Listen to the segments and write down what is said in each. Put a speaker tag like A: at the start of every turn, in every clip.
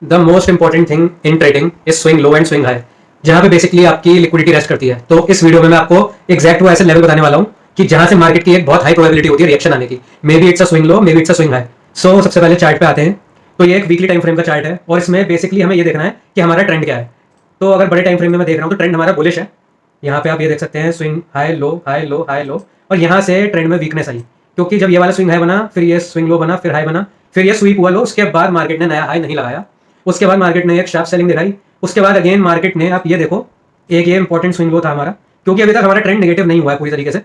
A: The most important thing in trading is swing low and swing high, जहां पे basically आपकी liquidity rest करती है। तो इस वीडियो में मैं आपको एग्जैक्ट वो ऐसे लेवल बताने वाला हूं कि जहां से मार्केट की एक बहुत हाई प्रोबेबिलिटी होती है रिएक्शन आने की। Maybe it's a swing low, maybe it's a swing high. So सबसे पहले चार्ट पे आते हैं। तो ये एक वीकली टाइम फ्रेम का चार्ट है और इसमें बेसिकली हमें ये देखना है कि हमारा ट्रेंड क्या है। तो अगर बड़े टाइम फ्रेम में मैं देख रहा हूँ तो ट्रेंड हमारा बुलिश है। यहाँ पे आप ये देख सकते हैं swing high low high low high low, और यहाँ से ट्रेंड में वीकनेस आई क्योंकि जब ये वाला स्विंग हाई बना, फिर ये स्विंग लो बना, फिर हाई बना, फिर ये स्वीप हुआ लो, उसके बाद मार्केट ने नया हाई नहीं लगाया। उसके बाद मार्केट ने एक शार्प सेलिंग दिखाई। उसके बाद अगेन मार्केट ने, आप ये देखो, एक ये इंपॉर्टेंट स्विंग लो था हमारा, क्योंकि अभी तक हमारा ट्रेंड नेगेटिव नहीं हुआ है पूरी तरीके से।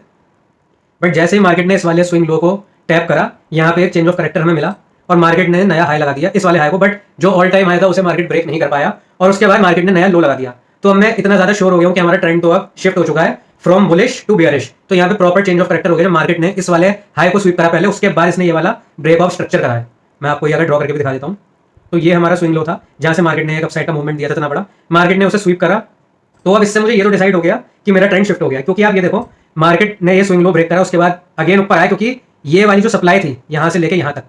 A: बट जैसे ही मार्केट ने इस वाले स्विंग लो को टैप करा, यहाँ पे एक चेंज ऑफ करेक्टर हमें मिला और मार्केट ने नया हाई लगा दिया इस वाले हाई को। बट जो ऑल टाइम हाई था उसे मार्केट ब्रेक नहीं कर पाया और उसके बाद मार्केट ने नया लो लगा दिया। तो अब मैं इतना ज्यादा श्योर हो गया हूँ कि हमारा ट्रेंड तो अब शिफ्ट हो चुका है फ्रॉम बुलिश टू बियरिश। तो यहाँ पे प्रॉपर चेंज ऑफ करेक्टर हो गया जब मार्केट ने इस वाले हाई को स्वीप करा पहले, उसके बाद इसने ये वाला ब्रेक ऑफ स्ट्रक्चर करा है। मैं आपको ये अगर ड्रॉ करके भी दिखा देता हूँ। तो ये हमारा स्विंग लो था जहां से मार्केट ने एक अपसाइड का मूवमेंट दिया था इतना बड़ा, मार्केट ने उसे स्वीप करा। तो अब इससे मुझे ये तो डिसाइड हो गया कि मेरा ट्रेंड शिफ्ट हो गया, क्योंकि आप ये देखो मार्केट ने ये स्विंग लो ब्रेक करा, उसके बाद अगेन ऊपर आया, क्योंकि ये वाली जो सप्लाई थी यहां से लेके यहां तक,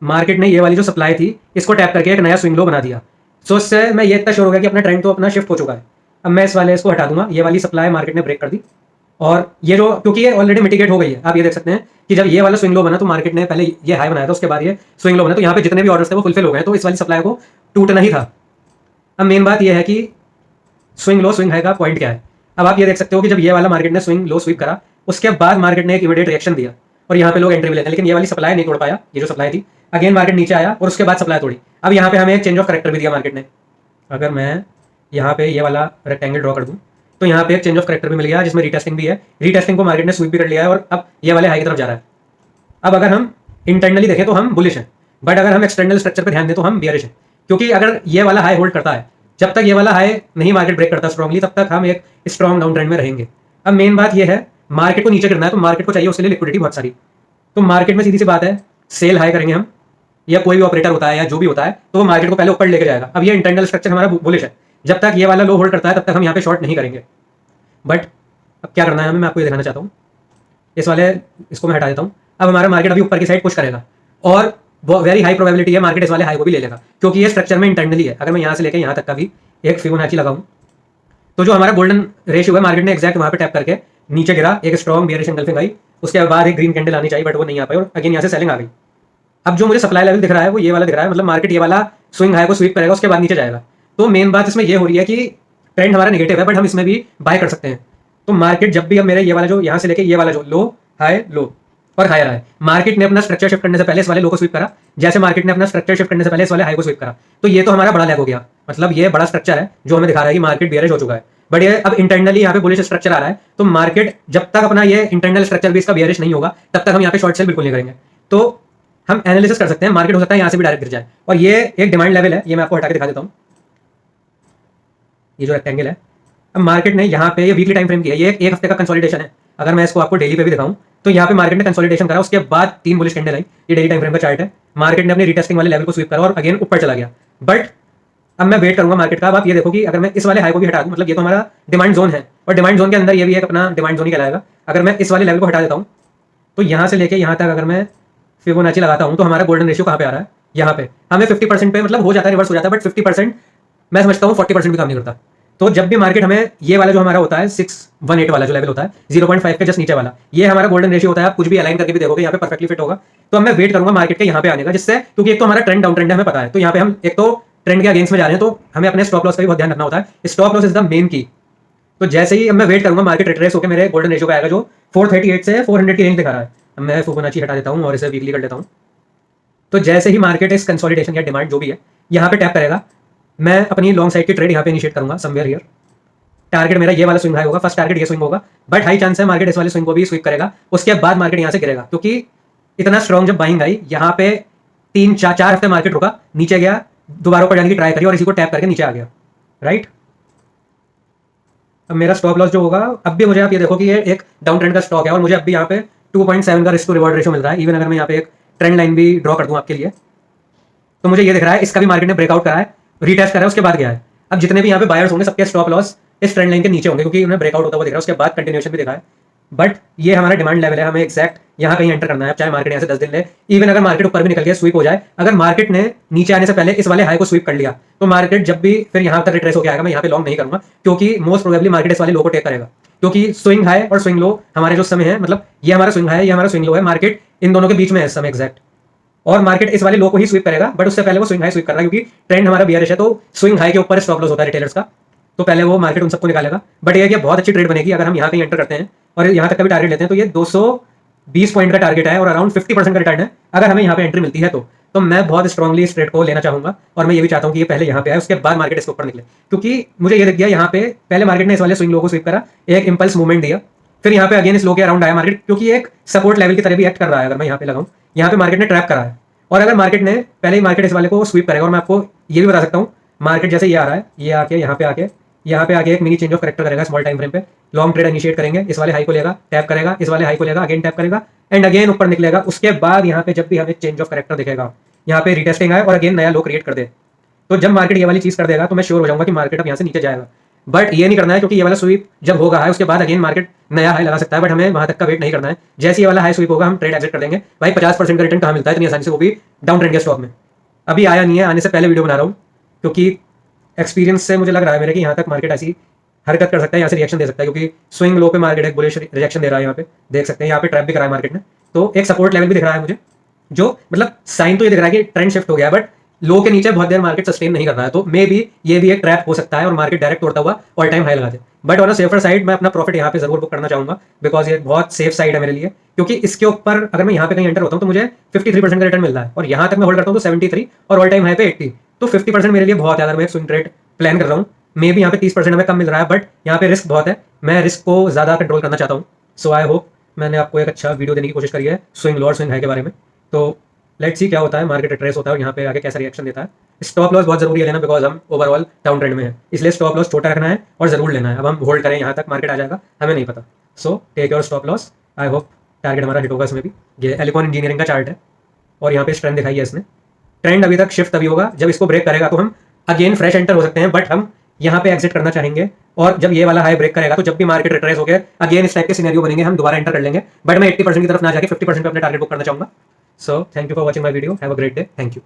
A: मार्केट ने ये वाली जो सप्लाई थी इसको टैप करके एक नया स्विंग लो बना दिया। सो इससे मैं ये इतना श्योर हो गया कि अपना ट्रेंड तो अपना शिफ्ट हो चुका है। अब मैं इस वाले इसको हटा दूंगा, ये वाली सप्लाई मार्केट ने ब्रेक कर दी और ये जो, क्योंकि ये ऑलरेडी मिटिगेट हो गई है, आप ये देख सकते हैं कि जब ये वाला स्विंग लो बना तो मार्केट ने पहले ये हाई बनाया था, उसके बाद ये स्विंग लो बना, तो यहाँ पे जितने भी ऑर्डर्स थे वो फुलफिल हो गए, तो इस वाली सप्लाई को टूटना ही था। अब मेन बात यह है कि स्विंग लो स्विंग हाई का पॉइंट क्या है। अब आप ये देख सकते हो कि जब ये वाला मार्केट ने स्विंग लो स्वीप करा, उसके बाद मार्केट ने एक इमीडिएट रिएक्शन दिया और यहाँ पे लोग एंट्री भी लेते हैं, लेकिन ये वाली सप्लाई नहीं तोड़ पाया, ये जो सप्लाई थी। अगेन मार्केट नीचे आया और उसके बाद सप्लाई तोड़ी। अब यहाँ पे हमें एक चेंज ऑफ करेक्टर भी दिया मार्केट ने। अगर मैं यहाँ पे ये वाला रेक्टेंगल ड्रॉ कर दूँ तो यहाँ पे एक चेंज ऑफ करेक्टर भी मिल गया जिसमें रीटेस्टिंग भी है। रीटेस्टिंग को मार्केट ने स्वीप भी कर लिया है और अब ये वाले हाई की तरफ जा रहा है। अब अगर हम इंटरनली देखें तो हम बुलिश हैं, बट अगर हम एक्सटर्नल स्ट्रक्चर पर ध्यान दें तो हम बियरिश हैं, क्योंकि अगर ये वाला हाई होल्ड करता है, जब तक ये वाला हाई नहीं मार्केट ब्रेक करता स्ट्रांगली, तब तक हम एक स्ट्रॉन्ग डाउन ट्रेंड में रहेंगे। अब मेन बात यह है, मार्केट को नीचे गिरना है तो मार्केट को चाहिए उसके लिए लिक्विडिटी बहुत सारी। तो मार्केट में सीधी सी बात है, सेल हाई करेंगे हम, या कोई भी ऑपरेटर होता है या जो भी होता है, तो वो मार्केट को पहले ऊपर लेके जाएगा। अब ये इंटरनल स्ट्रक्चर हमारा बुलिश है, जब तक ये वाला लो होल्ड करता है तब तक हम यहाँ पे शॉर्ट नहीं करेंगे। बट अब क्या करना है हमें, मैं आपको ये दिखाना चाहता हूँ। इस वाले इसको मैं हटा देता हूँ। अब हमारा मार्केट अभी ऊपर की साइड पुश करेगा और वो वेरी हाई प्रोबेबिलिटी है मार्केट इस वाले हाई को भी ले लेगा, क्योंकि ये स्ट्रक्चर में इंटरनली है। अगर मैं यहाँ से लेकर यहाँ तक का भी एक फिबोनाची लगाऊं तो जो हमारा गोल्डन रेशियो है, मार्केट ने एक्जैक्ट वहाँ पे टैप करके नीचे गिरा, एक स्ट्रॉन्ग बियरिश एंगल्फिंग आई, उसके बाद एक ग्रीन कैंडल आनी चाहिए बट वो नहीं आ पाई और अगेन यहाँ से सेलिंग आ गई। अब जो मुझे सप्लाई लेवल दिख रहा है वो ये वाला दिख रहा है, मतलब मार्केट ये वाला स्विंग हाई को स्वीप करेगा, उसके बाद नीचे जाएगा। तो मेन बात इसमें ये हो रही है कि ट्रेंड हमारा नेगेटिव है बट हम इसमें भी बाय कर सकते हैं। तो मार्केट जब भी, अब मेरे ये वाला जो यहाँ से लेके ये वाला जो लो हाई लो और हायर है, मार्केट ने अपना स्ट्रक्चर शिफ्ट करने से पहले इस वाले लो को स्वीप करा, जैसे मार्केट ने अपना स्ट्रक्चर शिफ्ट करने से पहले इस वाले हाई को स्वीप करा, तो ये तो हमारा बड़ा लैग हो गया। मतलब ये बड़ा स्ट्रक्चर है जो हमें दिखा रहा है कि मार्केट बियरिश हो चुका है। बट ये अब इंटरनली यहाँ पे बुलिश स्ट्रक्चर आ रहा है, तो मार्केट जब तक अपना ये इंटरनल स्ट्रक्चर भी इसका बियरिश नहीं होगा तब तक हम यहाँ पे शॉर्ट सेल बिल्कुल नहीं करेंगे। तो हम एनालिसिस कर सकते हैं, मार्केट हो सकता है यहाँ से भी डायरेक्ट गिर जाए। और ये एक डिमांड लेवल है, ये मैं आपको हटा के दिखा देता हूँ। ये जो रेक्टेंगल है, अब मार्केट ने यहाँ पे ये वीकली टाइम फ्रेम की है, ये एक हफ्ते का कंसोलिडेशन है। अगर मैं इसको आपको डेली पे भी दिखाऊं तो यहाँ पे मार्केट ने कंसोलिडेशन करा, उसके बाद 3 बुलिश कैंडल आई। ये डेली टाइम फ्रेम का चार्ट है। मार्केट ने अपनी रीटेस्टिंग वाले लेवल को स्वीप करा और अगेन ऊपर चला गया। बट अब मैं वेट करूंगा मार्केट का। अब आप ये देखो कि अगर मैं इस वाले हाई को भी हटा दूं, मतलब ये तो हमारा डिमांड जोन है और डिमांड जोन के अंदर ये भी एक अपना डिमांड जोन ही कहलाएगा। अगर मैं इस वाले लेवल को हटा देता हूँ तो यहाँ से लेके यहाँ तक अगर मैं फिबोनाची लगाता हूँ तो हमारा गोल्डन रेशियो कहाँ पे आ रहा है, यहाँ पे हमें 50% पे मतलब हो जाता है, रिवर्स हो जाता है, बट 50% मैं समझता हूँ 40% भी काम नहीं करता। तो जब भी मार्केट हमें ये वाला जो हमारा होता है 618 वाला जो लेवल होता है 0.5 के जस्ट नीचे वाला, ये हमारा गोल्डन रेशियो होता है। आप कुछ भी अलाइन करके भी देखोगे यहाँ पे परफेक्टली फिट होगा। तो अब मैं वेट करूंगा मार्केट के यहाँ पे आने का, जिससे, क्योंकि एक तो हमारा ट्रेंड डाउन ट्रेंड है हमें पता है, तो यहाँ पे हम एक तो ट्रेंड के अगेंस्ट में जा रहे हैं, तो हमें अपने स्टॉप लॉस का भी बहुत ध्यान रखना होता है। Stop loss is the main की। तो जैसे ही अब मैं वेट करूंगा मार्केट रिट्रेस होकर मेरे गोल्डन रेशियो पे आएगा जो 438 से 400 की रेंज दिखा रहा है। अब मैं फिबोनाची हटा देता हूँ और इसे वीकली कर लेता हूँ। तो जैसे ही मार्केट इस कंसोलिडेशन या डिमांड जो भी है यहाँ पे टैप करेगा, मैं अपनी लॉन्ग साइड की ट्रेड यहाँ पे इनिशिएट करूंगा समवेयर हियर। टारगेट मेरा ये वाला स्विंग हाई होगा, फर्स्ट टारगेट ये स्विंग होगा, बट हाई चांस है मार्केट इस वाले स्विंग को भी स्वीप करेगा। उसके बाद मार्केट यहाँ से गिरेगा, क्योंकि इतना स्ट्रॉन्ग जब बाइंग आई, यहाँ पे 3-4 हफ्ते मार्केट रुका, नीचे गया, दोबारा ऊपर जाने की ट्राई करी और इसी को टैप करके नीचे आ गया, राइट। अब मेरा स्टॉप लॉस जो होगा, अब भी मुझे आप ये देखो कि ये एक डाउन ट्रेंड का स्टॉक है और मुझे अब भी यहाँ पे 2.7 का रिस्क टू रिवॉर्ड रेशियो मिल रहा है। इवन अगर मैं यहाँ पे एक ट्रेंड लाइन भी ड्रॉ कर दूं आपके लिए, तो मुझे ये दिख रहा है इसका भी मार्केट ने ब्रेकआउट करा है, रीटेस्ट करा है, उसके बाद गया है। अब जितने भी यहाँ पे बायर्स होंगे सबके स्टॉप लॉस इस ट्रेंड लाइन के नीचे होंगे, क्योंकि उन्हें ब्रेकआउट होता हुआ दिख रहा है। उसके बाद कंटिन्यूएशन भी देखा है, बट ये हमारा डिमांड लेवल है, हमें एक्जैक्ट यहाँ कहीं एंटर करना है, चाहे मार्केट यहाँ से 10 दिन ले। इवन अगर मार्केट ऊपर भी निकल गया, स्वीप हो जाए, अगर मार्केट ने नीचे आने से पहले इस वाले हाई को स्वीप कर लिया, तो मार्केट जब भी फिर यहाँ तक रिट्रेस होकर आएगा, मैं यहाँ पे लॉन्ग नहीं करूंगा, क्योंकि मोस्ट प्रोबेबली मार्केट इस वाले लो को टेक करेगा। क्योंकि स्विंग हाई और स्विंग लो हमारे जो समय है, मतलब ये हमारा स्विंग हाई है, ये हमारा स्विंग लो है, मार्केट इन दोनों के बीच में है इस समय एग्जैक्ट, और मार्केट इस वाले लो को ही स्वीप करेगा। बट उससे पहले वो स्विंग हाई स्वीप कर रहा है, क्योंकि ट्रेंड हमारा बियरिश है, तो स्विंग हाई के ऊपर स्टॉप लॉस होता है रिटेलर्स का, तो पहले वो मार्केट उन सबको निकालेगा। बट ये बहुत अच्छी ट्रेड बनेगी अगर हम यहाँ कहीं एंटर करते हैं और यहाँ तक का भी टारगेट लेते हैं, तो ये 220 पॉइंट का टारगेट है और अराउंड 50% का रिटर्न है अगर हमें यहाँ पे एंट्री मिलती है तो मैं बहुत स्ट्रांगली इस ट्रेड को लेना चाहूंगा। और मैं ये भी चाहता हूँ कि ये पहले यहाँ पे आए, उसके बाद मार्केट इसके ऊपर निकले, क्योंकि मुझे ये दिख गया यहाँ पे पहले मार्केट ने इस वाले स्विंग लो को स्वीप करा, एक इंपल्स मूवमेंट दिया, फिर यहाँ पे अगेन इस लो के अराउंड आया मार्केट, क्योंकि एक सपोर्ट लेवल की तरह भी एक्ट कर रहा है। अगर मैं यहाँ पे लगाऊं, यहाँ पे मार्केट ने ट्रैप करा है, और अगर मार्केट ने पहले ही मार्केट इस वाले को स्वीप करेगा, और मैं आपको ये भी बता सकता हूँ, मार्केट जैसे ये आ रहा है, ये आके यहाँ पे आके एक मिनी चेंज ऑफ करेक्टर करेगा स्मॉल टाइम फ्रेम पे, लॉन्ग ट्रेड इनिशिएट करेंगे, इस वाले हाई को लेगा, टैप करेगा, इस वाले हाई को लेगा, अगेन टैप करेगा, एंड अगेन ऊपर निकलेगा। उसके बाद यहाँ पे जब भी हमें चेंज ऑफ करेक्टर दिखेगा, यहाँ पे रिटेस्टिंग आए और अगेन नया लो क्रिएट कर दे, तो जब मार्केट ये वाली चीज कर देगा तो मैं श्योर हो जाऊंगा कि मार्केट अब यहाँ से नीचे जाएगा। बट ये नहीं करना है, क्योंकि ये वाला स्वीप जब होगा हाई, उसके बाद अगेन मार्केट नया हाई लगा सकता है, बट हमें वहां तक का वेट नहीं करना है। जैसे ये वाला हाई स्वीप होगा, हम ट्रेड एग्जिट कर देंगे। भाई 50% का रिटर्न कहाँ मिलता है इतनी आसानी से, वो भी डाउन ट्रेंड के स्टॉक में। अभी आया नहीं है, आने से पहले वीडियो बना रहा हूँ, क्योंकि एक्सपीरियंस से मुझे लग रहा है मेरे कि यहाँ तक मार्केट ऐसी हरकत कर सकता है, यहाँ से रिएक्शन दे सकता है, क्योंकि स्विंग लो पे मार्केट एक बुलिश रिएक्शन दे रहा है। यहाँ पे देख सकते हैं, यहाँ पे ट्रैप भी करा है मार्केट ने, तो एक सपोर्ट लेवल भी दिख रहा है मुझे, जो मतलब साइन तो ये दिख रहा है कि ट्रेंड शिफ्ट हो गया है, बट लो के नीचे बहुत देर मार्केट सस्टेन नहीं कर रहा है, तो मे बी ये भी एक ट्रैप हो सकता है और मार्केट डायरेक्ट तोड़ता हुआ ऑल टाइम हाई लगा दे। But on a safer side मैं अपना प्रॉफिट यहाँ पे जरूर बुक करना चाहूंगा, बिकॉज ये बहुत सेफ साइड है मेरे लिए, क्योंकि इसके ऊपर अगर मैं यहाँ पे कहीं एंटर होता हूँ तो मुझे 53% का रिटर्न मिल रहा है, और यहाँ तक मैं होल्ड करता हूँ तो 73 और ऑल टाइम हाई पे 80, तो 50% मेरे लिए बहुत है। अगर मैं एक स्विंग ट्रेड प्लान कर रहा हूँ, मे बी यहाँ पे 30% हमें कम मिल रहा है, बट यहाँ पे रिस्क बहुत है, मैं रिस्क को ज्यादा कंट्रोल करना चाहता हूँ। सो आई होप मैंने आपको एक अच्छा वीडियो देने की कोशिश करी है स्विंग लो और स्विंग हाई के बारे में। तो लेट्स सी क्या होता है, मार्केट रिट्रेस होता है और यहाँ पे आगे कैसा रिएक्शन देता है। स्टॉप लॉस बहुत जरूरी है लेना, बिकॉज हम ओवरऑल डाउन ट्रेंड में है, इसलिए स्टॉप लॉस छोटा रखना है और जरूर लेना है। अब हम होल्ड करें यहाँ तक मार्केट आ जाएगा, हमें नहीं पता। So take your stop loss. I hope target हमारा हिट होगा इसमें भी। ये एलिकॉन इंजीनियरिंग का चार्ट है और यहाँ पे ट्रेंड दिखाई है इसने। ट्रेंड अभी तक शिफ्ट तभी होगा जब इसको ब्रेक करेगा, तो हम अगेन फ्रेश एंटर हो सकते हैं, बट हम यहाँ पे एग्जिट करना चाहेंगे। और जब ये वाला हाई ब्रेक करेगा, तो जब भी मार्केट रिट्रेस हो गया अगेन इस टाइप के सिनेरियो बनेंगे, हम दोबारा एंटर कर लेंगे। बट मैं 80% की तरफ ना जाके 50% पे अपने टारगेट बुक करना चाहूंगा। So thank you for watching my video, have a great day, thank you.